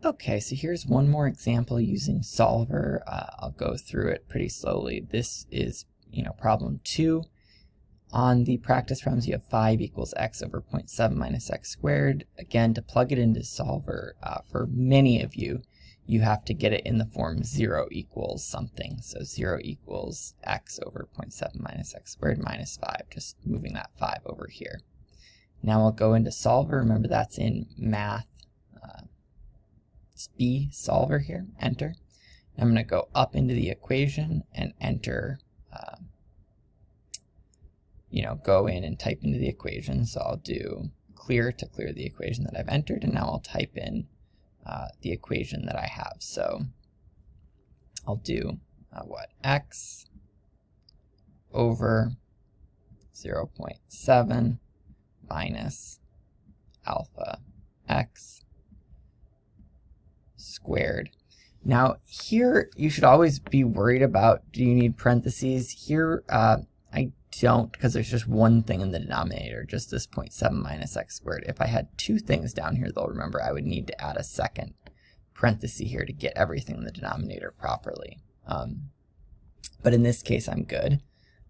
Okay, so here's one more example using Solver. I'll go through it pretty slowly. This is, problem 2. On the practice problems, you have 5 equals x over 0.7 minus x squared. Again, to plug it into Solver, for many of you, you have to get it in the form 0 equals something. So 0 equals x over 0.7 minus x squared minus 5, just moving that 5 over here. Now I'll go into Solver. Remember, that's in Math. B Solver here, enter. I'm going to go up into the equation and enter, go in and type into the equation. So I'll do clear to clear the equation that I've entered, and now I'll type in the equation that I have. So I'll do x over 0.7 minus alpha x squared. Now here you should always be worried about, do you need parentheses? Here I don't, because there's just one thing in the denominator, just this 0.7 minus x squared. If I had two things down here, though, remember I would need to add a second parenthesis here to get everything in the denominator properly. But in this case I'm good.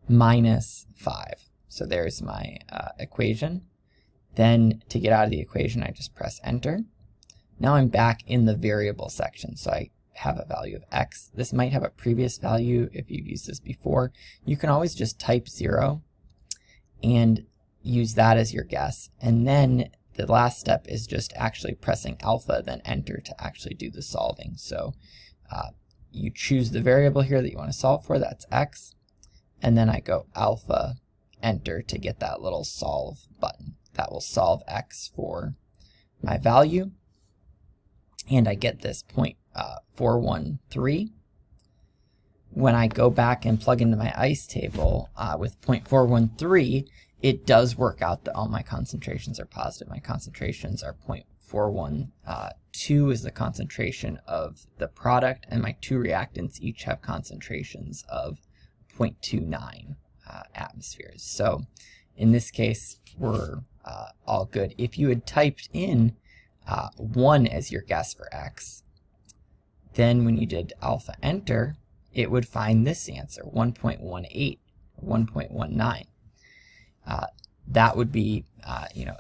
Minus 5. So there's my equation. Then to get out of the equation I just press enter. Now I'm back in the variable section, so I have a value of x. This might have a previous value if you've used this before. You can always just type 0 and use that as your guess. And then the last step is just actually pressing alpha, then enter to actually do the solving. So you choose the variable here that you want to solve for, that's x, and then I go alpha, enter to get that little solve button. That will solve x for my value. And I get this 0.413. When I go back and plug into my ICE table with 0.413, it does work out that all my concentrations are positive. My concentrations are 0.412 is the concentration of the product, and my two reactants each have concentrations of 0.29 atmospheres. So in this case, we're all good. If you had typed in 1 as your guess for x, then when you did alpha enter, it would find this answer, 1.18, 1.19. That would be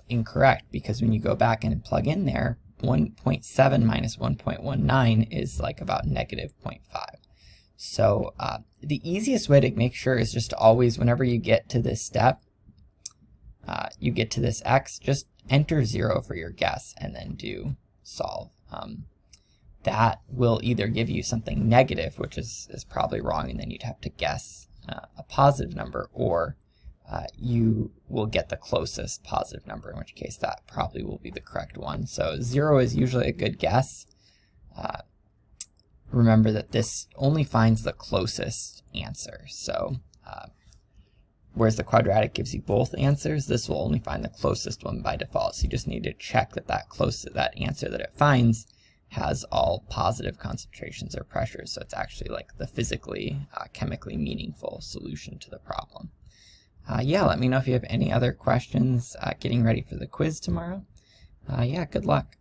incorrect, because when you go back and plug in there, 1.7 minus 1.19 is like about negative 0.5. So the easiest way to make sure is just always, whenever you get to this step, you get to this x, just enter 0 for your guess and then do solve. That will either give you something negative, which is probably wrong, and then you'd have to guess a positive number, or you will get the closest positive number, in which case that probably will be the correct one. So 0 is usually a good guess. Remember that this only finds the closest answer. So whereas the quadratic gives you both answers, this will only find the closest one by default. So you just need to check that that answer that it finds has all positive concentrations or pressures. So it's actually like the physically, chemically meaningful solution to the problem. Yeah, let me know if you have any other questions getting ready for the quiz tomorrow. Yeah, good luck.